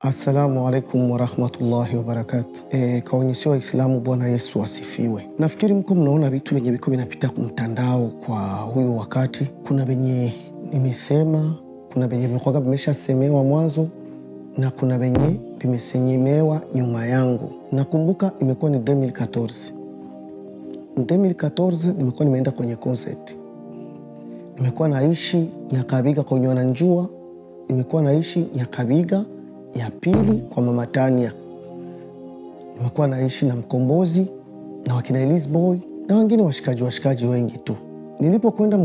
Assalamu alaikum warahmatullahi wabarakatuh. Kwa wenyesi wa Islamu, Bwana Yesu asifiwe. Nafikiri mko mnaona vitu venye viko vinapita kumtandao kwa huyu wakati. Kuna venye nimesema, kuna venye vimekwaga vimeshasemewa mwanzo, na kuna venye vimesenyemewa nyuma yangu. Nakumbuka imekuwa ni 2014. 2014 nimekuwa nimeenda kwenye concert. Nimekuwa naishi Nyakabiga kwenye wananjua. Nimekuwa naishi Nyakabiga ya pili kwa Mama Tania. Nimekuwa naishi na Mkombozi na wakina Elizboy na wengine washikaji wengi tu. Nilipokwenda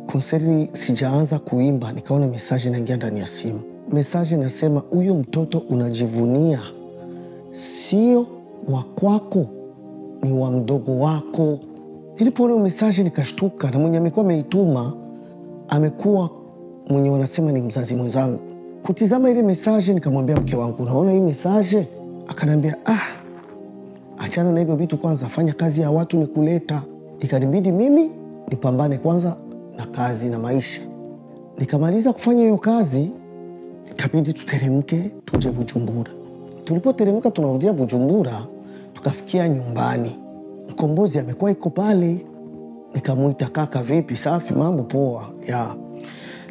konseri sijaanza kuimba, nikaona message inaingia ndani ya simu. Message inasema, huyo mtoto unajivunia sio wa kwako, ni wa mdogo wako. Nilipoona message nikashtuka, na mwenye amekuwa ameituma amekuwa mwenye wanasema ni mzazi mwenzangu. Kutizama ile message nikamwambia mke wangu, unaona hii message? Akanambia, achana na hivyo vitu kwanza, fanya kazi ya watu nikuleta. Ikanibidi mimi nipambane kwanza na kazi na maisha. Nikamaliza kufanya hiyo kazi, ikabidi tuteremke tuje Bujumbura. Tulipoteremka tunarudia Bujumbura, tukafikia nyumbani. Mkombozi amekuwa iko pale. Nikamuita, kaka vipi, safi, mambo poa?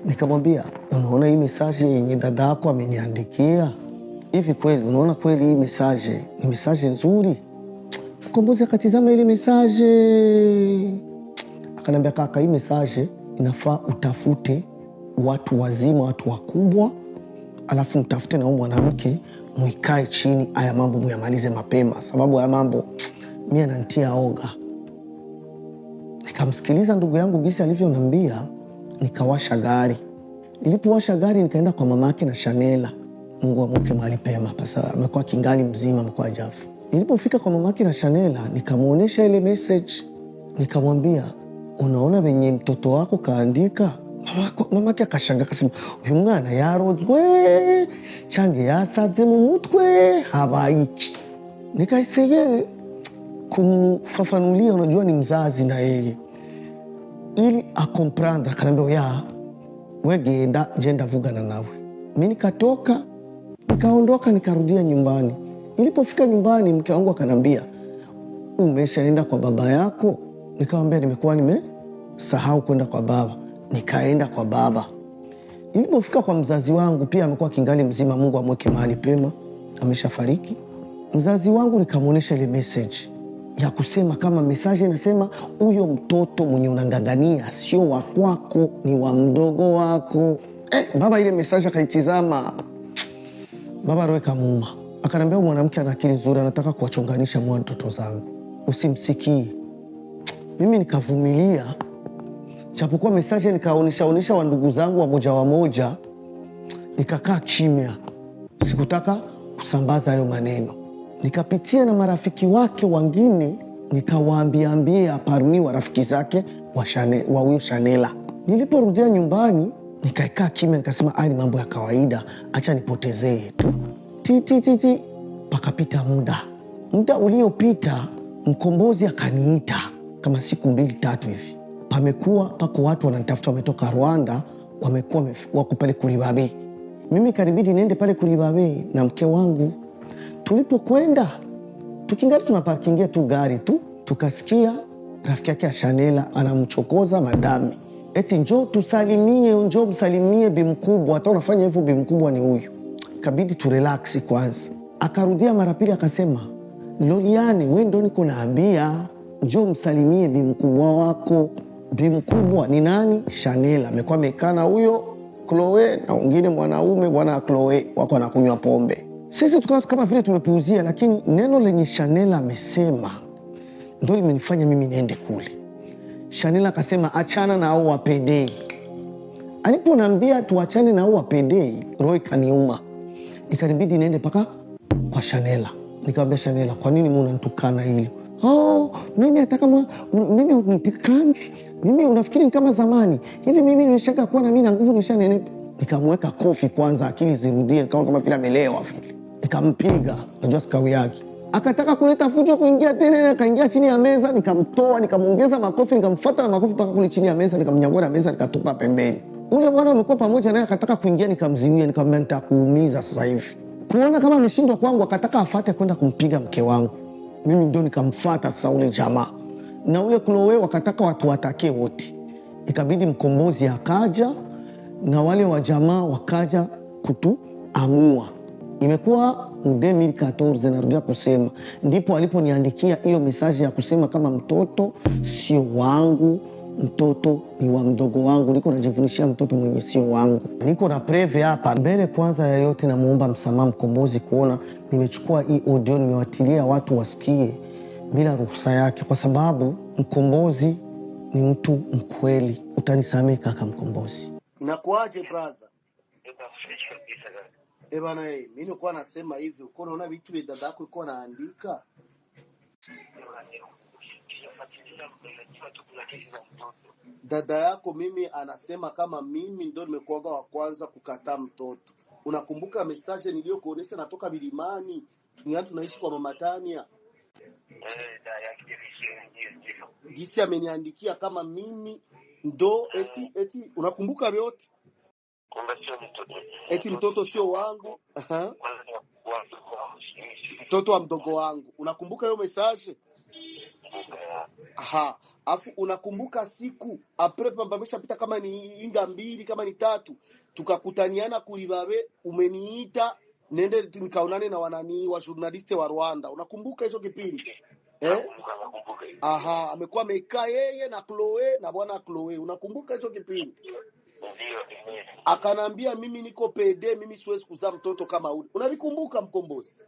Nikamwambia, unaona hii message yenye dada yako ameniandikia? Hivi kweli unaona kweli hii message ni message nzuri? Mkombozi akatizama ile message, akanambia, kaka, hii message inafaa utafute watu wazima, watu wakubwa, alafu mtafute na mwanamke, muikae chini, haya mambo muyamalize mapema, sababu haya mambo mimi ananitia oga. Nikamsikiliza ndugu yangu gisi alivyoniambia, nikawasha gari. Nilipowasha gari nikaenda kwa mamake na Shanela. Mungu amweke mahali pema, pasa amekuwa kingali mzima, amekuwa jafu. Nilipofika kwa mamake na Shanela, nikamuonesha ile message. Nikamwambia, unaona venye mtoto wako kaandika? Mamake akashanga, akasema, uyu mwana yarozwe change yasaze mu mutwe habaiki. Nikaisege kumfafanulia, unajua ni mzazi na yeye, ili akomprendre. Akanambia, wegenda jenda vugana nawe. Mimi nikatoka, nikaondoka, nikarudia nyumbani. Nilipofika nyumbani, mke wangu akanambia, umeshaenda kwa baba yako? Nikamwambia, nimekuwa nimesahau kwenda kwa baba. Nikaenda kwa baba. Nilipofika kwa mzazi wangu, pia amekuwa kingali mzima, Mungu amweke mahali pema, ameshafariki. Mzazi wangu nikamuonesha ile message ya kusema, kama message inasema, huyo mtoto mwenye unangangania sio wa kwako, ni wa mdogo wako. Baba ile message akaitizama. Baba roho kamuuma. Akanambia, mwanamke ana akili nzuri, anataka kuwachonganisha mtoto zangu, usimsikie. Mimi nikavumilia. Japokuwa message nikaonesha wa ndugu zangu wa moja, nikakaa kimya. Sikutaka kusambaza hayo maneno. Nikapitia na marafiki wake wengine, nikawaambia parmi wa rafiki zake wa huyo Shanela. Niliporudia nyumbani, nikaikaa kimya, nikasema, ni mambo ya kawaida, acha nipotezee tu. Titi pakapita muda uliopita, Mkombozi akaniita kama siku 2-3 hivi. Pako watu wananitafuta, wametoka Rwanda, wako pale Kuribabe. Mimi karibidi niende pale Kuribabe na mke wangu. Tulipokwenda, tukingali tunaparkingia tu gari tu, tukasikia rafiki yake ya Shanela anamchokoza madami, eti njoo msalimie bimkubwa, hata unafanya hivyo bimkubwa ni huyu. Kabidi turelaksi kwanza. Akarudia mara pili, akasema, Loliane, wewe ndo niko naambia njoo msalimie bimkubwa wako. Bimkubwa ni nani? Shanela. Amekuwa mekana huyo Chloe na wengine mwanaume, bwana Chloe wako anakunywa pombe. Sisi tukawa kama vile tumepuuzia, lakini neno lenye Shanela amesema ndio limenifanya mimi niende kule. Shanela akasema, achana na hao wapendei. Aliponambia tuachane na hao wapendei, roho kaniuma. Ikanibidi niende paka kwa Shanela. Nikamwambia Shanela, kwa nini mnanitukana hili? Mimi hata kama mimi unitikani, mimi unafikiri ni kama zamani hivi? Mimi nimeshaka kuwa na mimi na nguvu, nishanenepa. Nikamweka kofi kwanza, akili zirudie, kama vile amelewa vile. Nikampiga, najua sikawi yake. Akataka kuleta fujo, kuingia tena, akaingia chini ya meza. Nikamtoa, nikamuongeza makofi, nikamfuata na makofi mpaka kule chini ya meza, nikamnyangua na meza, nikatupa pembeni. Ule bwana amekuwa pamoja naye akataka kuingia, nikamziwia, nikamwambia, nitakuumiza sasa hivi. Kuona kama ameshindwa kwangu, akataka afate kwenda kumpiga mke wangu. Mimi ndio nikamfuata sasa ule jamaa. Na ule Chloe wakataka watu watake wote. Ikabidi mkombozi akaja na wale wa jamaa wakaja kutuamua. Imekuwa 2014 narudia kusema, ndipo aliponiandikia hiyo message ya kusema kama mtoto sio wangu, mtoto ni wa mdogo wangu. Niko najivunishia mtoto mwenye sio wangu. Niko na preve hapa. Mbele kwanza ya yote namuomba msamaha mkombozi kuona nimechukua hii audio nimewatilia watu wasikie bila ruhusa yake, kwa sababu mkombozi ni mtu mkweli. Utanisamehe kaka mkombozi. Inakuaje brother? Bana mimi nilikuwa nasema hivi, uko unaona vitu vya dada yako iko naandika? Dada yako mimi anasema kama mimi ndio nimekuaga wa kwanza kukataa mtoto. Unakumbuka message niliyokuonesha natoka Bilimani? Tunaishi kwa Mama Tania. Gisi ameniandikia kama mimi ndo eti unakumbuka vyote? Eti mtoto sio wangu. Mtoto wa mdogo wangu. Unakumbuka hiyo message? Afu unakumbuka siku apre pambamesha pita kama ni inga 2 kama ni 3 tukakutaniana kulibabe, umeniita nende nikaonane na wa journaliste wa Rwanda. Unakumbuka hicho kipindi? Amekuwa amekaa yeye na Chloe na bwana Chloe. Unakumbuka hicho kipindi? Akanambia mimi niko PD, mimi siwezi kuzaa mtoto kama ule. Unavikumbuka mkombozi?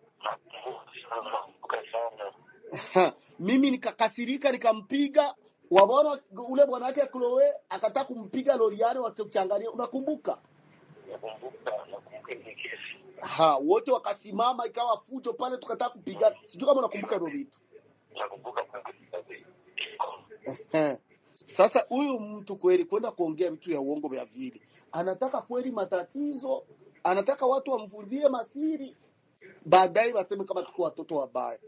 Mimi nikakasirika nikampiga. Wabona ule bwana wake Chloe akataka kumpiga Loriane wakichangania. Unakumbuka? Wote wakasimama ikawa fujo pale tukataka kupiga. Sijui kama unakumbuka hivyo vitu. Nakumbuka. Sasa huyu mtu kweli kwenda kuongea vitu ya uongo vya vile. Anataka kweli matatizo, anataka watu wamvulie masiri. Baadaye waseme kama tuko watoto wabaya.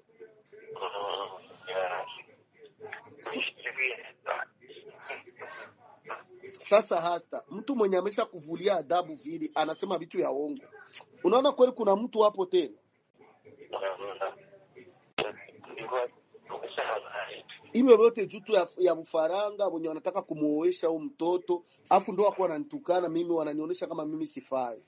Sasa hasta mtu mwenye amesha kuvulia adabu vile anasema vitu ya uongo. Unaona kweli kuna mtu hapo tena? Iwe yote jutu ya mfaranga wenye wanataka kumuoesha huyo mtoto, afu ndio wako wananitukana mimi, wananionyesha kama mimi sifai.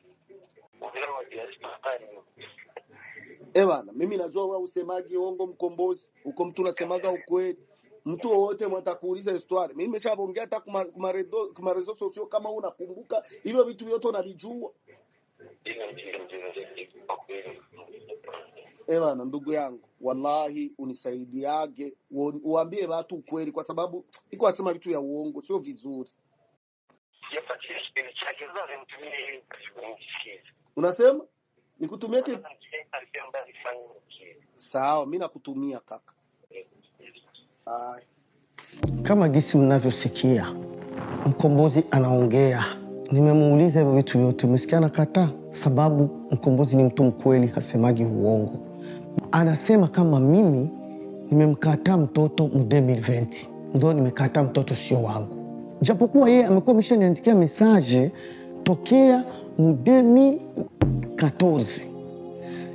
Bana, mimi najua wewe usemagi uongo mkombozi, uko mtu unasemaga ukweli. Mtu wote mtakuuliza histoire. Mimi nimeshaongea hata kuma rezo sosio kama unakumbuka, hivyo vitu vyote unavijua. Bana ndugu yangu, wallahi unisaidiage, uambie watu ukweli, kwa sababu iko asema vitu ya uongo sio vizuri. Unasema nikutumie kitu? Sawa, mimi nakutumia kaka. Kama gisi mnavyosikia mkombozi anaongea, nimemuuliza hivyo vitu vyote, umesikia nakataa? Sababu mkombozi ni mtu mkweli, hasemagi uongo. Anasema kama mimi nimemkataa mtoto 2020, ndio nimekataa mtoto sio wangu. Japokuwa yeye amekuwa ameshaniandikia message tokea 2014.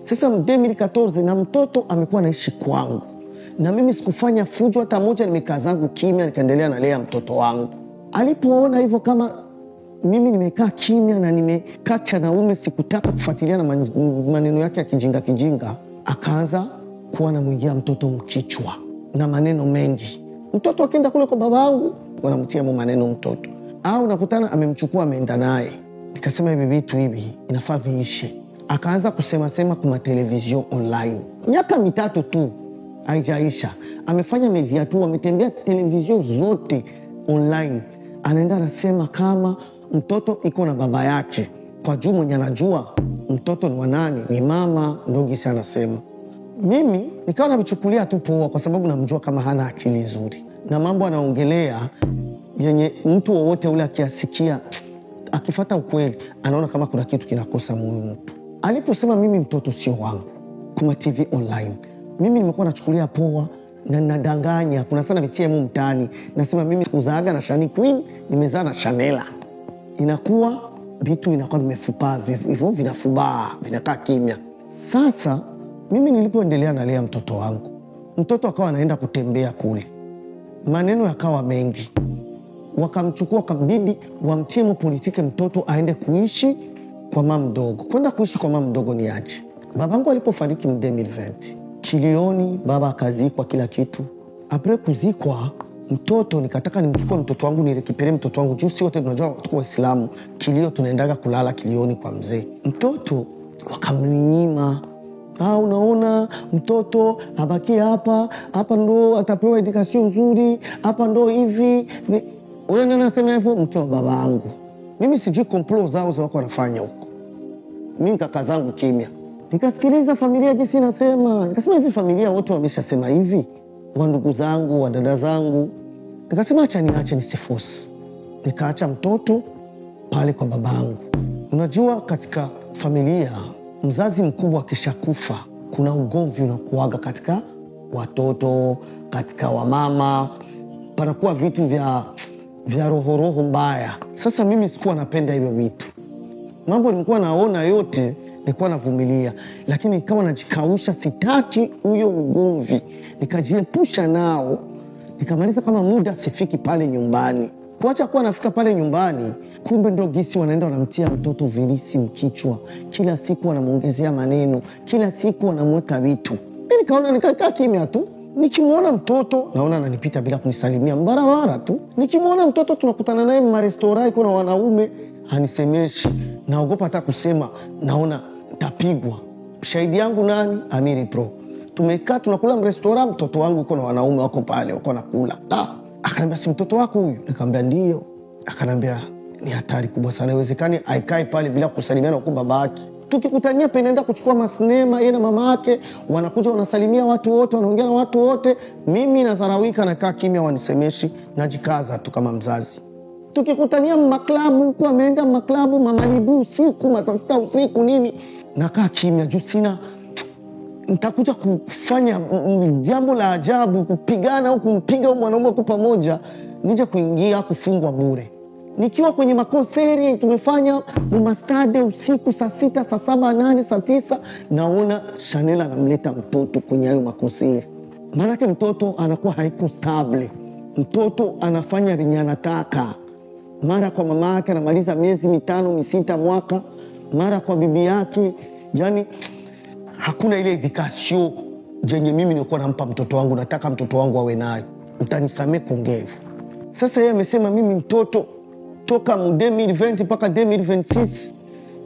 Sasa 2014 na mtoto amekuwa anaishi kwangu. Na mimi sikufanya fujo hata moja, nimekaa zangu kimya nikaendelea nalea mtoto wangu. Alipoona hivyo kama mimi nimekaa kimya na nimekacha naume, sikutaka kufuatilia na maneno yake ya kijinga, akaanza kuwa anamwingia mtoto mkichwa na maneno mengi. Mtoto akienda kule kwa babangu wanamtia maneno mtoto, au nakutana amemchukua ameenda naye. Nikasema hivi vitu hivi inafaa viishe. Akaanza kusema kwa television online. Miaka 3 tu haijaisha, amefanya media tu, ametembea television zote online. Anaenda anasema kama mtoto iko na baba yake, kwa juu mwenye anajua mtoto ni wa nani ni mama. Ndogi sana sema. Mimi nikawa navichukulia tu poa, kwa sababu namjua kama hana akili nzuri, na mambo anaongelea yenye mtu wowote ule akiasikia akifuata ukweli anaona kama kuna kitu kinakosa moyo mtu. Aliposema mimi mtoto sio wangu kuma TV online, mimi nimekuwa nachukulia poa na nadanganya. Kuna sana vitia mtaani nasema mimi sikuzaaga na Shani Queen, nimezaa na Chanela. Inakuwa vitu vinakuwa vimefupaa hivyo, vinafubaa, vinakaa kimya. Sasa mimi nilipoendelea nalea mtoto wangu, mtoto akawa anaenda kutembea kule, maneno yakawa mengi, wakamchukua kabidi wamtie politike mtoto aende kuishi kwa mama mdogo. Kwenda kuishi kwa mama mdogo ni aje? Babangu alipofariki 2020, Kilioni, baba akazikwa kila kitu. Apre kuzikwa mtoto, nikataka nimchukue mtoto wangu nirekipere mtoto wangu juu si wote tunajua tuko Waislamu, Kilio tunaendaga kulala Kilioni kwa mzee. Mtoto wakamnyima. Unaona mtoto abaki hapa ndo atapewa edukasyon nzuri, hapa ndo hivi. Ule ndio anasema hivyo mke wa babangu. Mimi sijui komplo zao wako wanafanya huko. Mimi kaka zangu kimya. Nikasikiliza familia jinsi nasema. Nikasema hivi familia wote wameshasema hivi. Wa ndugu zangu, wa dada zangu. Nikasema acha niache nisifosi. Nikaacha mtoto pale kwa babangu. Unajua katika familia mzazi mkubwa akishakufa kuna ugomvi unakuaga katika watoto, katika wamama, panakuwa vitu vya roho mbaya. Sasa mimi sikuwa napenda hivyo vitu. Mambo nilikuwa naona yote nilikuwa navumilia, lakini nikawa najikausha, sitaki huyo ugomvi. Nikajiepusha nao. Nikamaliza kama muda sifiki pale nyumbani. Kuacha kuwa nafika pale nyumbani, kumbe ndo gisi wanaenda wanamtia mtoto vilisi mkichwa. Kila siku wanamuongezea maneno, kila siku wanamweka vitu. Mimi nikaona nikakaa kimya tu. Nikimwona mtoto naona ananipita bila kunisalimia mbarabara tu. Nikimwona mtoto tunakutana naye marestorai kuna wanaume, hanisemeshi. Naogopa hata kusema, naona tapigwa. Shahidi yangu nani? Amiri Pro. Tumekaa tunakula mrestora, mtoto wangu kuna wanaume wako pale wako nakula. Akaniambia si mtoto wako huyu? Nikamwambia ndio. Akaniambia ni hatari kubwa sana, haiwezekani aikae pale bila kusalimiana huko babake. Tukikutania penaenda kuchukua masinema yeye na mama yake, wanakuja wanasalimia watu wote, wanaongea na watu wote. Mimi nazarawika nakaa kimya, wanisemeshi, najikaza tu kama mzazi. Tukikutania maklabu huko, ameenda maklabu mamalibu usiku, masaa 6 usiku nini, nakaa kimya juu sina nitakuja kufanya jambo la ajabu, kupigana au kumpiga mwanaume kwa pamoja, nije kuingia kufungwa bure. Nikiwa kwenye makonseri tumefanya mastade usiku saa 6, saa 7, 8, saa 9, naona Chanel anamleta mtoto kwenye hayo makonseri. Maanake mtoto anakuwa haiko stable, mtoto anafanya renye anataka. Mara kwa mama yake anamaliza miezi 5, 6, mwaka, mara kwa bibi yake. Yani hakuna ile edukasyon jenye mimi nilikuwa nampa mtoto wangu, nataka mtoto wangu awe nayo. Mtanisamee kongevu. Sasa yeye amesema mimi mtoto toka 2020 mpaka 2026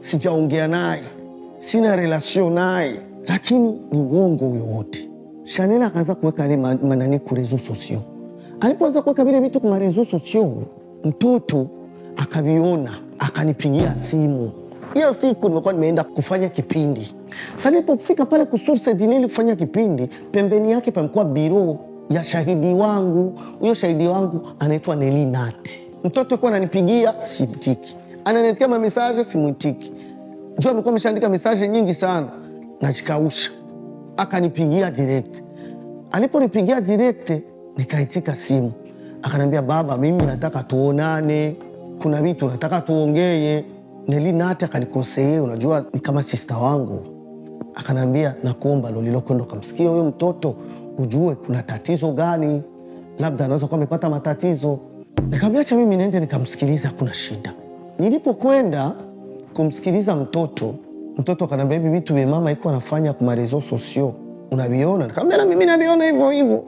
sijaongea naye, sina relation naye, lakini ni uongo huyo wote. Chanel akaanza kuweka ile manani ku reseaux sociaux. Alipoanza kuweka vile vitu kwa reseaux sociaux, mtoto akaviona, akanipigia simu. Hiyo siku nimekuwa nimeenda kufanya kipindi. Sasa nilipofika pale kusource dinili kufanya kipindi, pembeni yake pamekuwa biro ya shahidi wangu. Huyo shahidi wangu anaitwa Nelly Nati. Mtoto kwa ananipigia simtiki, ananiletea message simtiki. Njoo amekuwa ameshaandika message nyingi sana, najikausha. Akanipigia direct. Aliponipigia direct nikaitika simu. Akaniambia baba, mimi nataka tuonane, kuna vitu nataka tuongee. Nelly Nati akanikosea, unajua ni kama sister wangu. Akanambia nakuomba lolilokwenda kumsikia huyo mtoto ujue kuna tatizo gani, labda anaweza kuwa amepata matatizo. Nikamwambia acha mimi niende nikamsikiliza, kuna shida. Nilipokwenda kumsikiliza mtoto akanambia hivi vitu vya mama iko anafanya kwa reseaux sociaux unaviona? Nikamwambia na mimi naviona hivyo hivyo.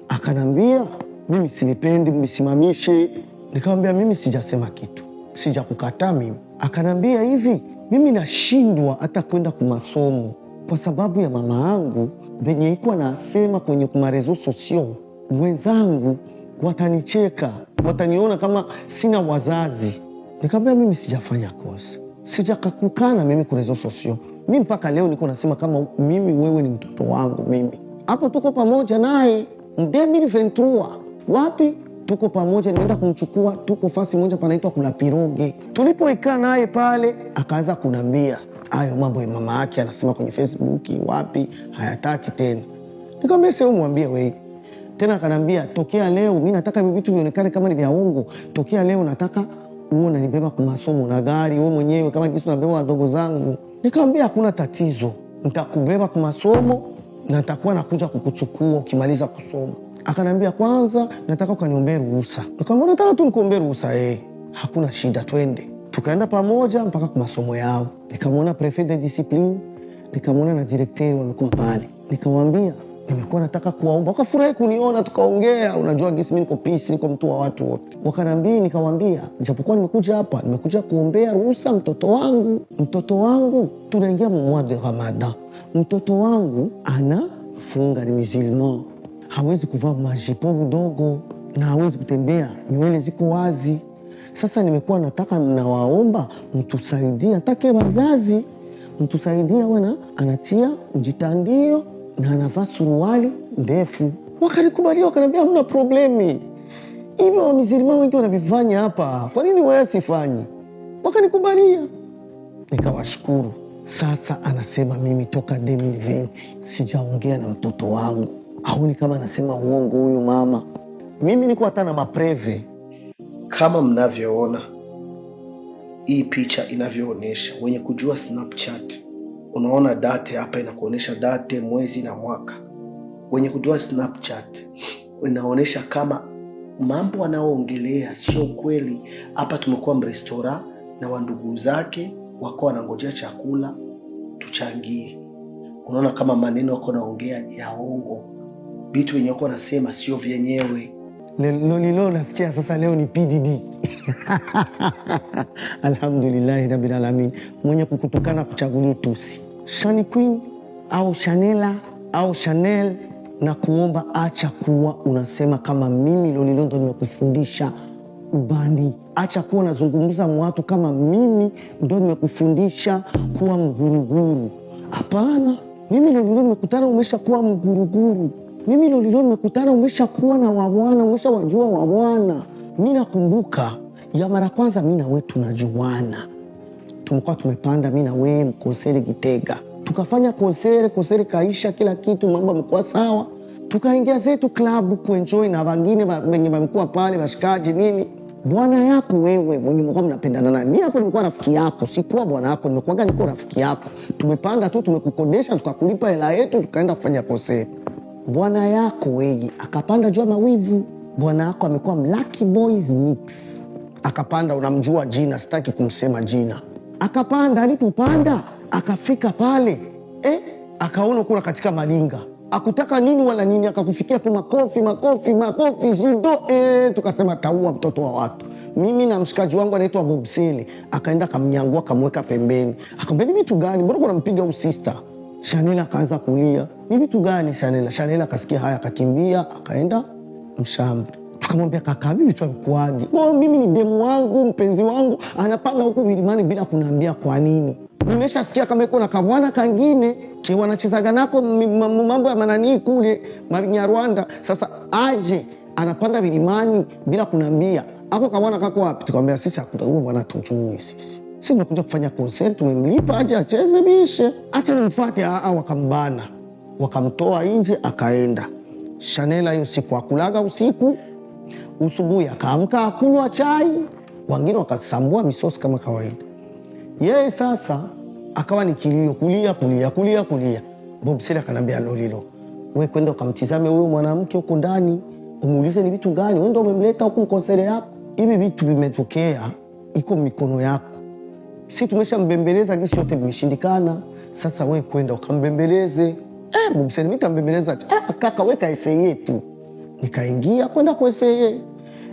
Akanambia mimi sinipendi mnisimamishe. Nikamwambia mimi sijasema kitu, sijakukataa mimi. Akanambia hivi mimi nashindwa hata kwenda kwa masomo kwa sababu ya mama yangu venye iko anasema kwenye kwa reseaux sociaux. Wenzangu watanicheka, wataniona kama sina wazazi. Nikamwambia mimi sijafanya kosa, sijakakukana mimi kwa reseaux sociaux. Mimi mpaka leo niko nasema kama mimi wewe ni mtoto wangu mimi. Hapo tuko pamoja naye 2023. Wapi? Tuko pamoja, nienda kumchukua, tuko fasi moja panaitwa kuna Piroge. Tulipoikaa naye pale akaanza kunambia hayo mambo ya mama yake anasema kwenye Facebook wapi hayataki tena. Nikamwambia sasa umwambie wewe. Tena akanambia tokea leo mimi nataka hivi vitu vionekane kama ni vya uongo. Tokea leo nataka uone nibeba kwa masomo na gari wewe mwenyewe kama jinsi unabeba wadogo zangu. Nikamwambia hakuna tatizo. nitakubeba kwa masomo na nitakuwa nakuja kukuchukua ukimaliza kusoma. Akanambia kwanza nataka ukaniombee ruhusa. Nikamwambia nataka tu nikuombee ruhusa. Hakuna shida, twende. Tukaenda pamoja mpaka kwa masomo yao. Nikamwona prefet de discipline, nikamwona na directeur walikuwa pale. Nikamwambia nimekuwa nataka kuwaomba. Wakafurahi kuniona, tukaongea. Unajua gisi mimi niko peace, niko mtu wa watu wote. Wakanambia, nikamwambia japokuwa nimekuja hapa, nimekuja kuombea ruhusa mtoto wangu. Mtoto wangu tunaingia mwezi de Ramadan. Mtoto wangu anafunga, ni musulman. Hawezi kuvaa majipo mdogo na hawezi kutembea, nywele ziko wazi. Sasa nimekuwa nataka mnawaomba mtusaidie, atake wazazi mtusaidie wana anatia mjitandio na anavaa suruali ndefu. Wakanikubalia, wakaniambia hamna problemi. Hivyo wamizilima wengi wanavifanya hapa, kwa nini wewe sifanyi? Wakanikubalia. Nikawashukuru. Sasa anasema mimi toka 2020 sijaongea na mtoto wangu. Haoni kama anasema uongo huyu mama? Mimi niko hata na mapreve. Kama mnavyoona hii picha inavyoonyesha, wenye kujua Snapchat, unaona date hapa inakuonyesha date, mwezi na mwaka. Wenye kujua Snapchat inaonyesha kama mambo wanaoongelea sio kweli. Hapa tumekuwa mrestora na wandugu zake wako wanangojea chakula tuchangie. Unaona kama maneno wako naongea ni ya uongo. Vitu wenye wako nasema sio vyenyewe. Lilo nasikia sasa leo ni PDD. Alhamdulillah rabbil alamin. Mwenye kukutukana kuchagulia tusi. Shani Queen au Chanela au Chanel, na kuomba acha kuwa unasema kama mimi Lolilo ndo nimekufundisha ubani. Acha kuwa unazungumza watu kama mimi ndo nimekufundisha kuwa mguruguru. Hapana, mimi Lolilo nimekutana umesha kuwa mguruguru. Mimi Lolilo nimekutana umesha kuwa na wabwana, umesha wajua wabwana. Mimi nakumbuka ya mara kwanza mimi na wewe tunajuana. Tumekuwa tumepanda mimi na wewe mkonseri Gitega. Tukafanya konseri kaisha kila kitu, mambo yamekuwa sawa. Tukaingia zetu club kuenjoy na wengine wenye wamekuwa pale washikaji nini. Bwana yako wewe mwenye mko mnapendana naye. Mimi hapo nilikuwa rafiki yako, sikuwa bwana yako, niko rafiki yako. Tumepanda tu, tumekukodesha, tukakulipa hela yetu, tukaenda kufanya konseri. Bwana yako wewe akapanda jua mawivu. Bwana yako amekuwa Lucky Boys Mix. Akapanda, unamjua jina, sitaki kumsema jina. Akapanda, alipopanda akafika pale, akaona kuna katika malinga. Akutaka nini wala nini, akakufikia tu makofi jido. Tukasema taua mtoto wa watu. Mimi na mshikaji wangu anaitwa Bobseli, akaenda kamnyangua, kamweka pembeni. Akamwambia ni vitu gani? Mbona unampiga usista? Chanela akaanza kulia. Ni vitu gani Chanela? Chanela akasikia haya, akakimbia akaenda mshamba. Tukamwambia kaka, mimi vitu vikuaje? Kwa mimi ni demu wangu, mpenzi wangu anapanda huko milimani bila kuniambia kwa nini. Nimeshasikia kama iko na kabwana kangine ki wanachezaga nako mambo ya manani kule Rwanda. Sasa aje anapanda milimani bila kuniambia. Hapo kabwana kako wapi? Tukamwambia sisi hakuta huo bwana tujui sisi. Sisi tunakuja kufanya concert, tumemlipa aje acheze bishe. Acha nimfuate, wakambana. Wakamtoa nje akaenda. Chanela hiyo siku akulaga usiku. Usubuhi akaamka akunywa chai, wengine wakasambua misosi kama kawaida. Yeye sasa akawa ni kilio, kulia. Bobseli akanambia Lolilo, wewe kwenda ukamtizame huyo mwanamke huko ndani, umuulize ni vitu gani, wewe ndio umemleta huko konseri yako. Hivi vitu vimetokea, iko mikono yako. Sisi tumeshambembeleza gisi yote vimeshindikana. Sasa wewe kwenda ukambembeleze. Bobseli nitambembeleza. Kaka weka essay yetu. Nikaingia kwenda kwa essay.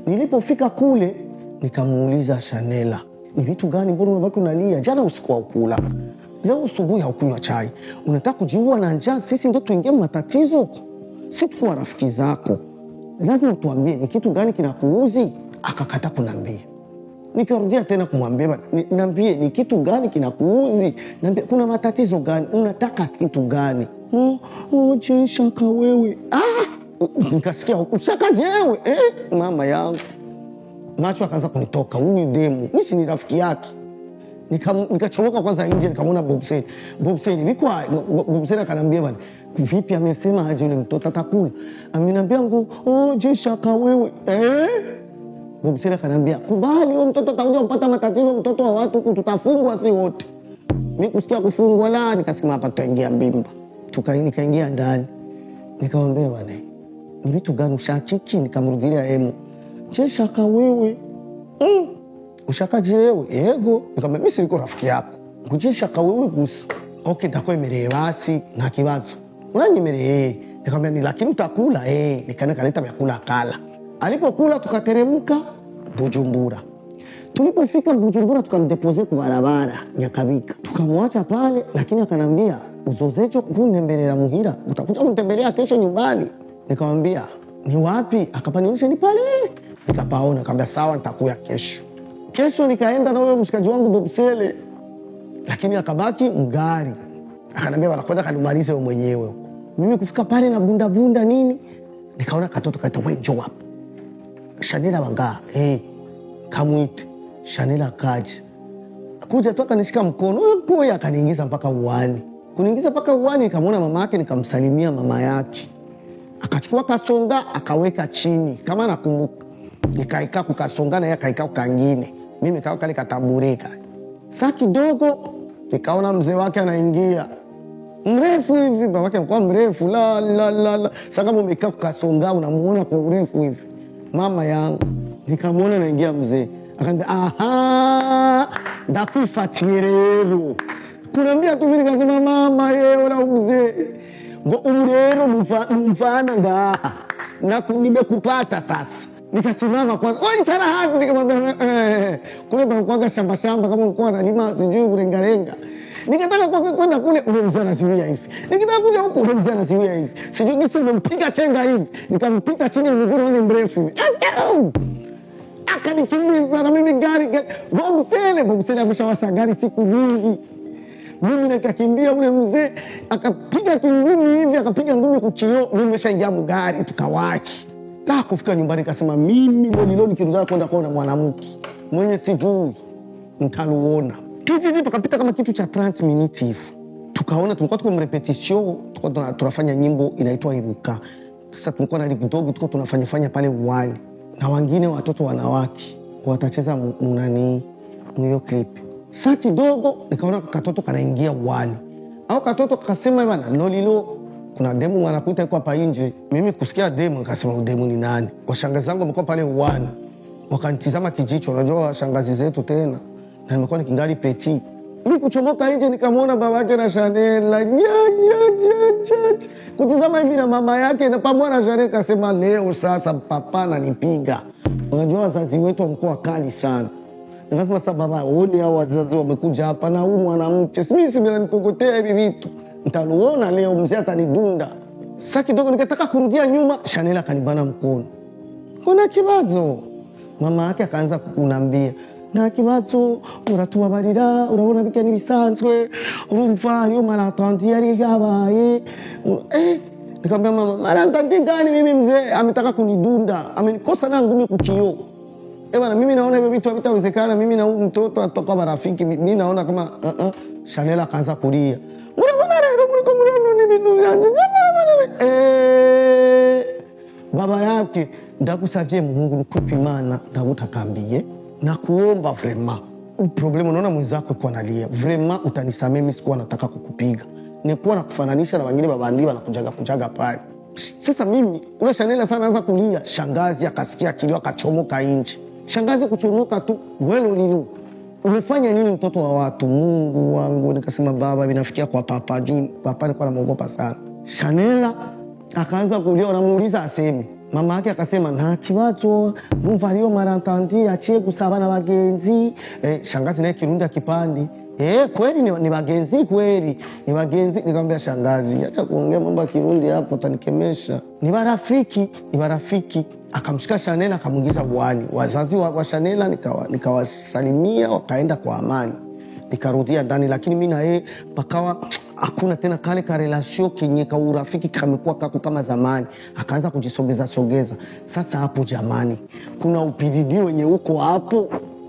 Nilipofika kule nikamuuliza Chanela, ni vitu gani mbona unabaki unalia? Jana usiku haukula, leo asubuhi haukunywa chai, unataka kujiua na njaa? Sisi ndio tuingie matatizo? Sisi tuko rafiki zako, lazima tuambie ni kitu gani kinakuuzi. Akakata kuniambia. Nikarudia tena kumwambia, niambie ni kitu gani kinakuuzi, niambie kuna matatizo gani, unataka kitu gani? Je shaka wewe. Nikasikia ushaka jewe. Mama yangu macho akaanza kunitoka. Huyu demu mimi si ni rafiki yake. Nikachomoka kwanza nje, nikamwona Bobseli. Bobseli niko Bobseli akanambia bwana, vipi amesema aje yule mtoto atakula? Ameniambia je shaka wewe. Bobseli akanambia kubali, huyo mtoto atakuja kupata matatizo, mtoto wa watu tutafungwa si wote. Mimi kusikia kufungwa la nikasema hapa tutaingia mbimba. Nikaingia ndani. Nikamwambia bwana, ni vitu gani ushachiki? Nikamrudilia hemu. Je, shaka wewe? Ushakaje wewe? Yego. Nikamwambia mimi siko rafiki yako. Nguje shaka wewe gusa. Okay, ndakwemereye basi nta kibazo. Uranyemereye. Nikamwambia ni lakini utakula nikaenda kaleta vyakula kala. Alipokula tukateremka Bujumbura. Tulipofika Bujumbura tukamdepoze kwa barabara Nyakabika. Tukamwacha pale lakini akanambia uzozecho kunembelea muhira, utakuja kunitembelea kesho nyumbani. Nikamwambia ni wapi? Akapanionyesha ni pale. Nikapaona, nikamwambia sawa nitakuja kesho. Kesho nikaenda na wewe mshikaji wangu Bobsele. Lakini akabaki mgari. Akanambia wanakwenda kanumalize wewe mwenyewe. Mimi kufika pale na bunda nini? Nikaona katoto kaita wewe njoo hapa. Shanela wanga, kamwite. Shanela kaje. Kuja tu akanishika mkono, kwa akaniingiza mpaka uani. Kuniingiza mpaka uani nikamwona mama yake, nikamsalimia mama yake. Akachukua kasonga akaweka chini kama nakumbuka. Nikaikaa kukasonga na yeye akaikaa kangine. Mimi nikawa kale katabureka. Saa kidogo nikaona mzee wake anaingia. Mrefu hivi, baba yake alikuwa mrefu. La. Sasa kama umekaa kukasonga unamuona kwa urefu hivi. Mama yangu nikamwona anaingia mzee. Akaniambia aha, ndakufuatia leo. Kunambia tu mimi nikasema mama yeye na mzee. Ngo umrero mfana nga. Na nimekupata sasa. Nikasimama kwanza. Oi chana hazi nikamwambia kule kwa shamba kama mkoa analima sijui kurengarenga. Nikataka kwenda kule ule mzee anasiwia hivi. Nikitaka kuja huko ule mzee anasiwia hivi. Sijui gisi nimempiga chenga hivi. Nikampita chini mguu wangu mrefu. Akanikimbiza na mimi gari. Bobsele ameshawasha gari siku nyingi. Mimi nikakimbia ule mzee akapiga kingumi hivi, akapiga ngumi kuchio, mimi nimeshaingia mgari tukawachi. Kufika nyumbani nikasema mimi Lolilo kirudia kwenda kuona mwanamke mwenye sijui nitaluona. Hivi tukapita kama kitu cha 30 minutes hivi. Tukaona tulikuwa tuko repetition, tulikuwa tunafanya nyimbo inaitwa Ibuka. Sasa tulikuwa na likidogo tulikuwa tunafanya pale uwani. Na wengine watoto wanawake watacheza munani hiyo clip. Sasa kidogo nikaona katoto kanaingia uwani. Au katoto kakasema bana Lolilo kuna demu wanakuita yuko hapa nje. Mimi kusikia demu nikasema demu ni nani? Washangazi zangu wamekuwa pale uwani. Wakanitizama kijicho, unajua washangazi zetu tena. Na nimekuwa nikingali peti. Mimi kuchomoka nje nikamwona baba yake na Shanela. Kutizama hivi na mama yake na pamoja na Shanela kasema leo sasa papa ananipiga. Unajua wazazi wetu wamekuwa kali sana. Nikasema sasa baba, uone hao wazazi wamekuja hapa na huyu mwanamke. Mimi si bila nikokotea hivi vitu. Nitaluona leo mzee atanidunda. Sasa kidogo nikataka kurudia nyuma, Shanela kanibana mkono. Kuna kibazo. Mama yake akaanza kunambia, na kibazo uratuwa barira, urabona bikani bisanzwe, urumva yo maratandi yari gabaye. Nikamwambia mama, maratandi gani mimi mzee ametaka kunidunda, amenikosa na ngumi kukio. Bwana mimi naona hivyo vitu havitawezekana, mimi na mtoto atoka marafiki, mimi naona kama Shanela akaanza kulia. Baba yake ndakusavye Mungu nikupe imana ndagutakambiye na kuomba vraiment problemu unaona mwenzako kwa analia vraiment utanisamee mimi sikuwa nataka kukupiga nilikuwa nakufananisha na wengine babandi wanakujaga pale. Sasa mimi ule Shanela sana anaanza kulia, shangazi akasikia kilio akachomoka nje. Shangazi kuchomoka tu, wewe Lolilo umefanya nini mtoto wa watu? Mungu wangu. Nikasema baba binafikia kwa papa juu papa alikuwa anamuogopa sana. Shanela akaanza kulia, anamuuliza aseme. Mama yake akasema nta kibazo mumvaliyo marantandi aciye gusaba na bagenzi. Shangazi naye Kirundi akipandi. Kweli ni bagenzi kweli. Ni bagenzi. Nikamwambia shangazi, acha kuongea mambo ya Kirundi hapo utanikemesha. Ni barafiki. Akamshika Shanela akamuingiza uani. Wazazi wa Shanela nikawasalimia wakaenda kwa amani. Nikarudia ndani, lakini mimi na yeye pakawa hakuna tena kale ka relation kenye ka urafiki kamekuwa kako kama zamani. Akaanza kujisogeza. Sasa hapo jamani, kuna upididi wenye uko hapo.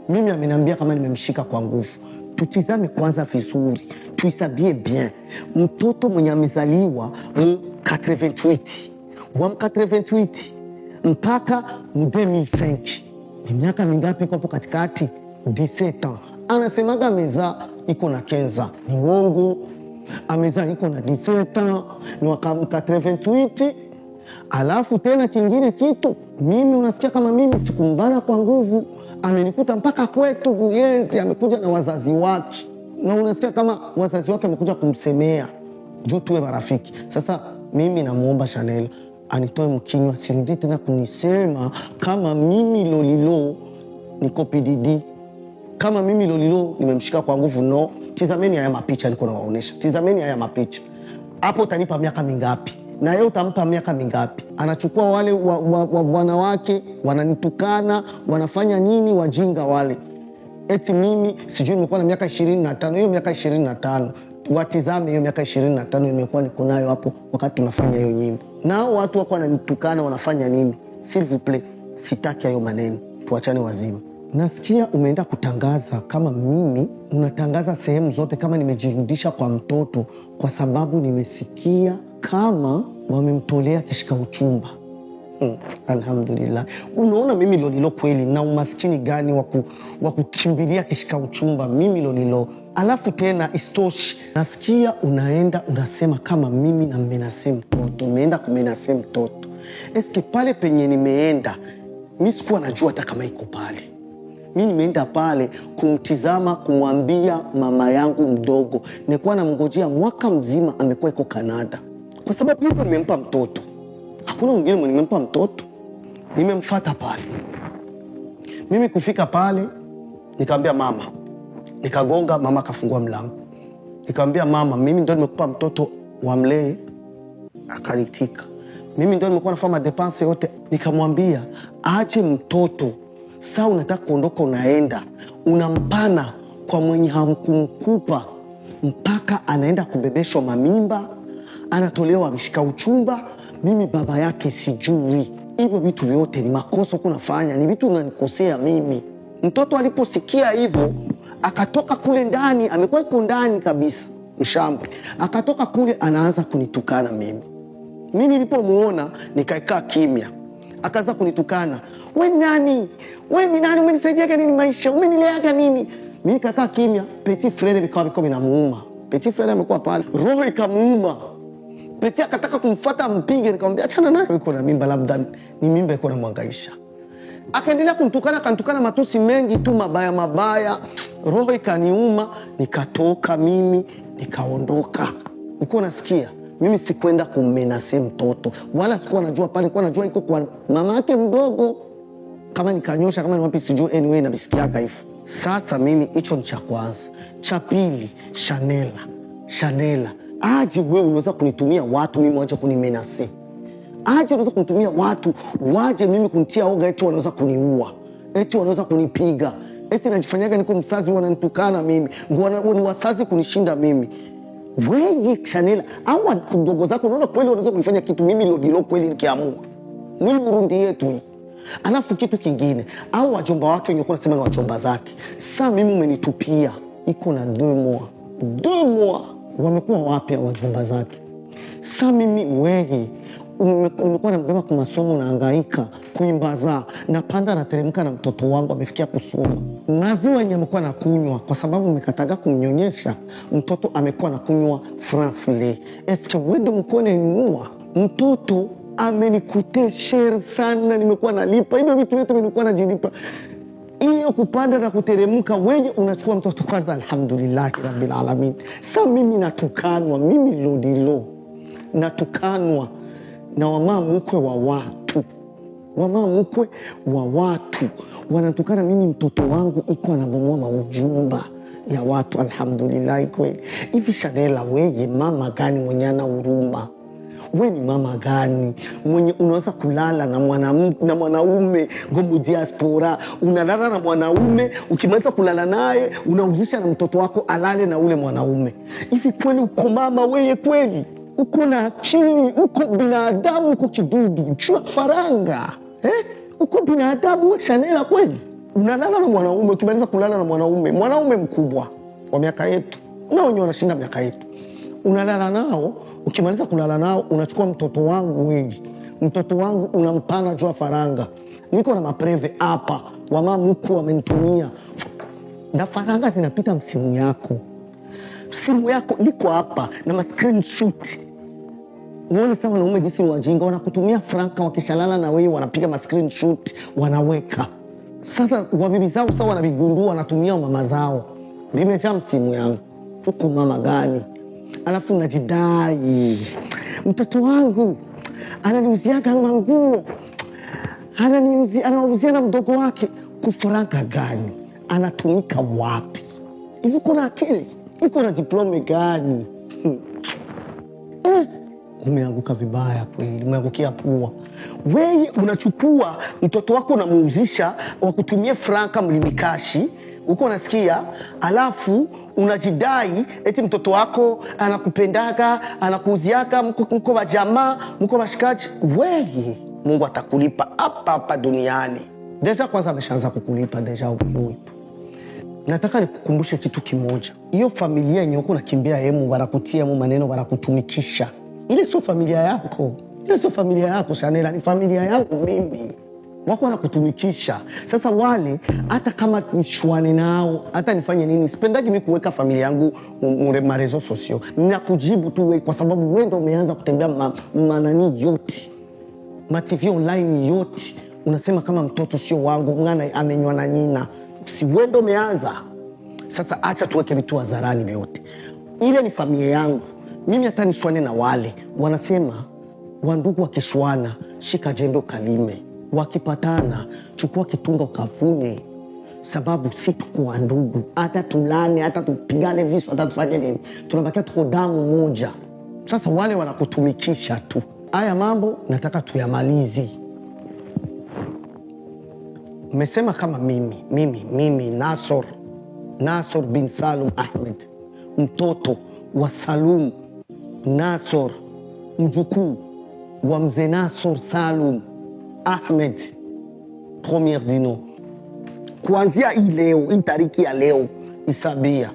Mimi ameniambia kama nimemshika kwa nguvu. Tutizame kwanza vizuri, tuisabie bien. Mtoto mwenye amezaliwa 88 wa 88 mpaka 2005. Ni miaka mingapi kwa hapo katikati? 17 ans. Anasemaga meza iko na kenza, ni uongo. Amezaa iko na 17 ni waka 88. Alafu tena kingine kitu, mimi unasikia kama mimi sikumbana kwa nguvu, amenikuta mpaka kwetu Buyenzi, amekuja na wazazi wake, na unasikia kama wazazi wake wamekuja kumsemea juu tuwe marafiki. Sasa mimi namuomba Chanel anitoe mkinywa, sirudi tena kunisema kama mimi Lolilo niko PDD, kama mimi Lolilo nimemshika kwa nguvu. No, tizameni haya mapicha niko nawaonesha, tizameni haya mapicha. Hapo utanipa miaka mingapi? Na yeye utampa miaka mingapi? Anachukua wale bwana wake, wananitukana, wanafanya nini wajinga wale. Eti mimi sijui nimekuwa na miaka 25. Hiyo miaka 25 watizame, hiyo miaka 25 imekuwa niko nayo hapo wakati tunafanya hiyo nyimbo. Nao watu wako wananitukana, wanafanya nini? S'il vous plaît, sitaki hayo maneno, tuachane wazima. Nasikia umeenda kutangaza kama mimi, unatangaza sehemu zote kama nimejirudisha kwa mtoto kwa sababu nimesikia kama wamemtolea kishika uchumba. Alhamdulillah. Unaona mimi Lolilo kweli na umaskini gani wa kukimbilia kishika uchumba mimi Lolilo. Alafu tena istoshi, nasikia unaenda unasema kama mimi na mmenase mtoto, nimeenda kumenase mtoto. Eske pale penye nimeenda mimi sikuwa najua hata kama iko pale. Mimi nimeenda pale kumtizama, kumwambia mama yangu mdogo. Nilikuwa namngojea mwaka mzima, amekuwa iko Canada. Kwa sababu yupo nimempa mtoto. Hakuna mwingine mwenye nimempa mtoto. Nimemfuata pale. Mimi kufika pale nikamwambia mama. Nikagonga, mama kafungua mlango. Nikamwambia mama, mimi ndio nimekupa mtoto wamlee. Akanitika. Mimi ndio nimekuwa nafanya dépense yote. Nikamwambia aje mtoto. Sasa unataka kuondoka, unaenda unampana kwa mwenye hamkumkupa, mpaka anaenda kubebeshwa mamimba, anatolewa mshika uchumba. Mimi baba yake sijui. Hivyo vitu vyote ni makosa kunafanya, ni vitu unanikosea mimi. Mtoto aliposikia hivyo akatoka kule ndani, amekuwa iko ndani kabisa mshambwe, akatoka kule anaanza kunitukana mimi. Mimi nilipomuona nikaikaa kimya. Akaanza kunitukana, wewe nani? Wewe ni nani? Umenisaidia nini maisha? Umenilea nini? Mimi nikakaa kimya. Petit frère bikawa binamuuma. Petit frère amekuwa pale, roho ikamuuma. Petit akataka kumfuata mpige, nikamwambia achana naye, yuko na mimba, labda ni mimba iko na mwangaisha. Akaendelea kunitukana, kanitukana matusi mengi tu mabaya. Roho ikaniuma, nikatoka mimi, nikaondoka. Uko nasikia? Mimi sikwenda kumenase mtoto, wala sikuwa najua pale, nilikuwa najua iko kwa mama yake mdogo. Kama nikanyosha, kama ni wapi sijui, anyway na bisikiaka hivyo. Sasa mimi hicho ni cha kwanza. Cha pili, Chanela. Aje wewe unaweza kunitumia watu mimi waje kunimenase? Aje unaweza kunitumia watu waje mimi kunitia oga, eti wanaweza kuniua, eti wanaweza kunipiga, eti najifanyaga niko msazi, wananitukana mimi, ni wasazi kunishinda mimi. Wewe Chanel, au ndugu zako unaona kweli wanaweza kunifanya kitu mimi Lolilo kweli nikiamua? Ni Burundi yetu hii. Alafu kitu kingine, au wajomba wake wenye kunasema ni wajomba zake. Sasa mimi umenitupia, iko na 2 mois. Wamekuwa wapi wajomba zake? Sasa mimi wewe umekuwa nambeba kwa masomo, nahangaika kuimbaza, napanda na teremka na mtoto wangu amefikia kusoma. Maziwa yenye amekuwa nakunywa kwa sababu umekataga kumnyonyesha mtoto, amekuwa nakunywa France le. Eske wewe mkone nunua mtoto? Amenikutea share sana, nimekuwa nalipa hivyo vitu vyote, nimekuwa najilipa. Hiyo kupanda na kuteremka, wewe unachukua mtoto kwanza. Alhamdulillah rabbil alamin. Sasa mimi natukanwa, mimi Lolilo natukanwa na wamama mkwe wa watu, wanatukana mimi. Mtoto wangu iko anabomoa maujumba ya watu. Alhamdulillah kweli. Hivi Chanel, wewe mama gani mwenye ana huruma? Wewe ni mama gani mwenye unaweza kulala na mwanaume ngomu diaspora? Unalala na mwanaume, ukimaliza kulala naye unauzisha na mtoto wako alale na ule mwanaume. Hivi kweli uko mama wewe kweli? Uko na akili? Uko binadamu? Uko kidudu chua faranga? Uko binadamu wewe Chanel kweli? Unalala na mwanaume, ukimaliza kulala na mwanaume mkubwa wa miaka yetu na wenye wanashinda miaka yetu, unalala nao. Ukimaliza kulala nao unachukua mtoto wangu wewe, mtoto wangu unampana jua faranga. Niko na mapreve hapa, wamama mkuu wamenitumia na faranga zinapita msimu yako. Simu yako liko hapa na ma screenshot. Uone sawa wanaume jinsi wajinga, wanakutumia franka, wakishalala na wewe wanapiga ma screenshot wanaweka. Sasa wabibi zao sawa wanavigundua, wanatumia mama zao. Nimejaa simu yangu. Uko mama gani? Alafu najidai. Mtoto wangu ananiuziaga manguo. Anauzia na mdogo wake. Kufranka gani? Anatumika wapi? Hivi kuna akili? Iko na diploma gani? Umeanguka vibaya kweli, umeangukia pua. Wewe unachukua mtoto wako unamuuzisha wakutumie franka mlimikashi, uko unasikia, alafu unajidai eti mtoto wako anakupendaga, anakuuziaga, mko wa jamaa, mko washikaji. Wewe Mungu atakulipa hapa duniani. Deja kwanza ameshaanza kukulipa deja upo. Nataka nikukumbushe kitu kimoja. Hiyo familia yenye uko nakimbia hemu, wanakutia mu maneno, wanakutumikisha. Ile sio familia yako. Ile sio familia yako Shanela, ni familia yangu mimi. Wako wanakutumikisha. Sasa wale hata kama nishwane nao, hata nifanye nini, sipendagi mimi kuweka familia yangu marezo sosio. Ninakujibu tu wewe kwa sababu wewe ndio umeanza kutembea manani yote. Ma TV online yote. Unasema kama mtoto sio wangu, mwana amenywa na nyina. Si wewe ndio umeanza. Sasa acha tuweke vitu hadharani vyote. Ile ni familia yangu. Mimi hata nishwane na wale. Wanasema wandugu wakishwana, shika jembe kalime. Wakipatana, chukua kitunga ukavune. Sababu si tuko ndugu. Hata tulane, hata tupigane visu, hata tufanye nini, tunabakia tuko damu moja. Sasa wale wanakutumikisha tu. Haya mambo nataka tuyamalize. Umesema kama mimi Nasor bin Salum Ahmed, mtoto wa Salum Nasor, mjukuu wa mzee Nasor Salum Ahmed Premier Dino. Kuanzia hii leo, hii tariki ya leo isabia.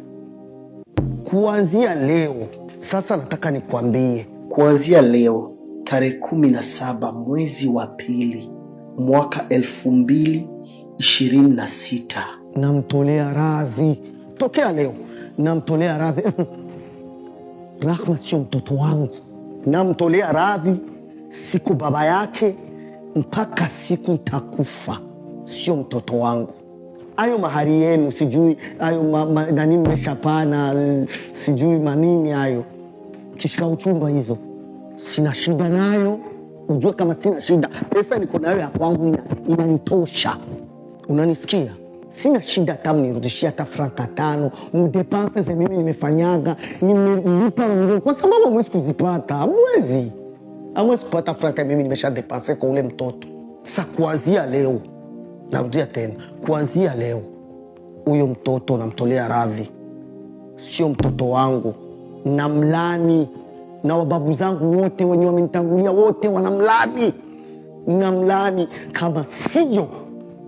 Kuanzia leo, sasa nataka nikwambie, kuanzia leo tarehe 17 mwezi wa pili mwaka 2026 namtolea radhi. Tokea leo namtolea radhi. Rahma sio mtoto wangu. Namtolea radhi siku baba yake mpaka siku nitakufa. Sio mtoto wangu. Ayo mahari yenu sijui, ayo nani mmeshapana, sijui manini ayo. Kishika uchumba hizo, sina shida nayo. Ujue kama sina shida, pesa niko nayo ya kwangu inanitosha. Unanisikia? Sina shida tamu nirudishia hata franka 5. Mdepanse za mimi nimefanyaga, nimelipa milioni kwa sababu mwezi kuzipata. Hamwezi kupata franka mimi nimesha depanse kwa ule mtoto. Sasa kuanzia leo, narudia tena, kuanzia leo huyo mtoto namtolea radhi. Sio mtoto wangu. Namlani na wababu zangu wote wenye wamenitangulia wote wanamlani. Namlani kama sio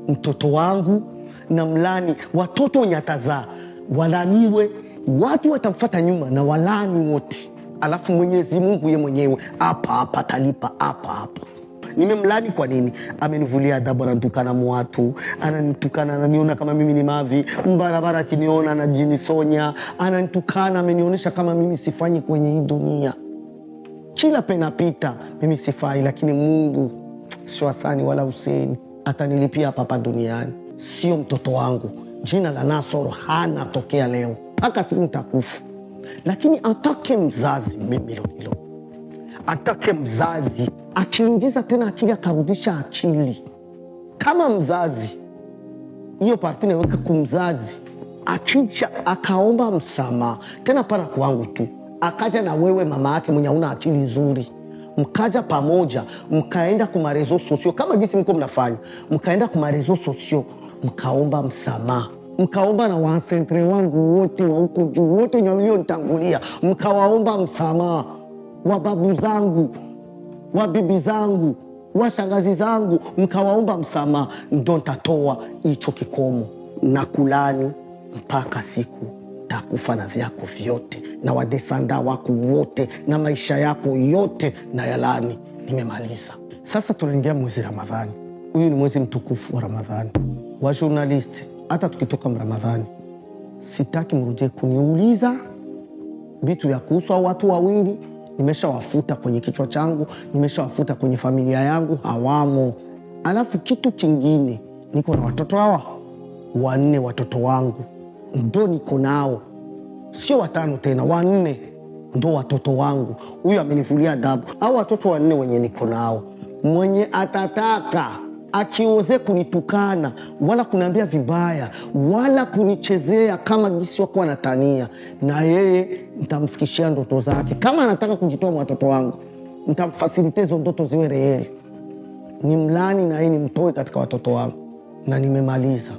mtoto wangu. Namlani watoto wenye atazaa walaniwe, watu watamfuata nyuma na walani wote. Alafu Mwenyezi Mungu yeye mwenyewe hapa atalipa hapa. Nimemlani kwa nini? Amenivulia adabu, ananitukana watu, ananitukana, ananiona kama mimi ni mavi, mbarabara akiniona anajinisonya, ananitukana, amenionyesha kama mimi sifanyi kwenye hii dunia. Kila penapita mimi sifai, lakini Mungu sio Hasani wala Hussein, atanilipia hapa duniani. Sio mtoto wangu. Jina la Nasor hana tokea leo mpaka siku nitakufa. Lakini atake mzazi mimi hilo. Atake mzazi akiingiza tena akili, akarudisha akili kama mzazi, hiyo partini weka kumzazi, akija akaomba msamaha tena para kwangu tu, akaja na wewe mama yake mwenye una akili nzuri, mkaja pamoja, mkaenda kwa marezo sosio kama jinsi mko mnafanya, mkaenda kwa marezo sosio, mkaomba msamaha, mkaomba na wasentre wangu wote wa huko juu wote nyamilio nitangulia, mkawaomba msamaha, wa babu zangu, wa bibi zangu, wa shangazi zangu, mkawaomba msamaha. Ndo nitatoa hicho kikomo na kulani mpaka siku takufa na vyako vyote na wadesanda wako wote na maisha yako yote na yalani. Nimemaliza. Sasa tunaingia mwezi Ramadhani. Huyu ni mwezi mtukufu wa Ramadhani. Wa journalist, hata tukitoka Ramadhani, sitaki mrudie kuniuliza vitu ya kuhusu hao watu wawili nimeshawafuta kwenye kichwa changu, nimeshawafuta kwenye familia yangu, hawamo. Alafu kitu kingine, niko na watoto hawa 4, watoto wangu ndo niko nao, sio 5 tena, 4 ndo watoto wangu. Huyu amenivulia adabu. Hao watoto 4 wenye niko nao, mwenye atataka akiweze kunitukana wala kuniambia vibaya wala kunichezea kama gisi wako anatania, na yeye nitamfikishia ndoto zake. Kama anataka kujitoa mwa watoto wangu, nitamfasilite hizo ndoto ziwe reeli. Ni mlani na yeye nimtoe katika watoto wangu, na nimemaliza.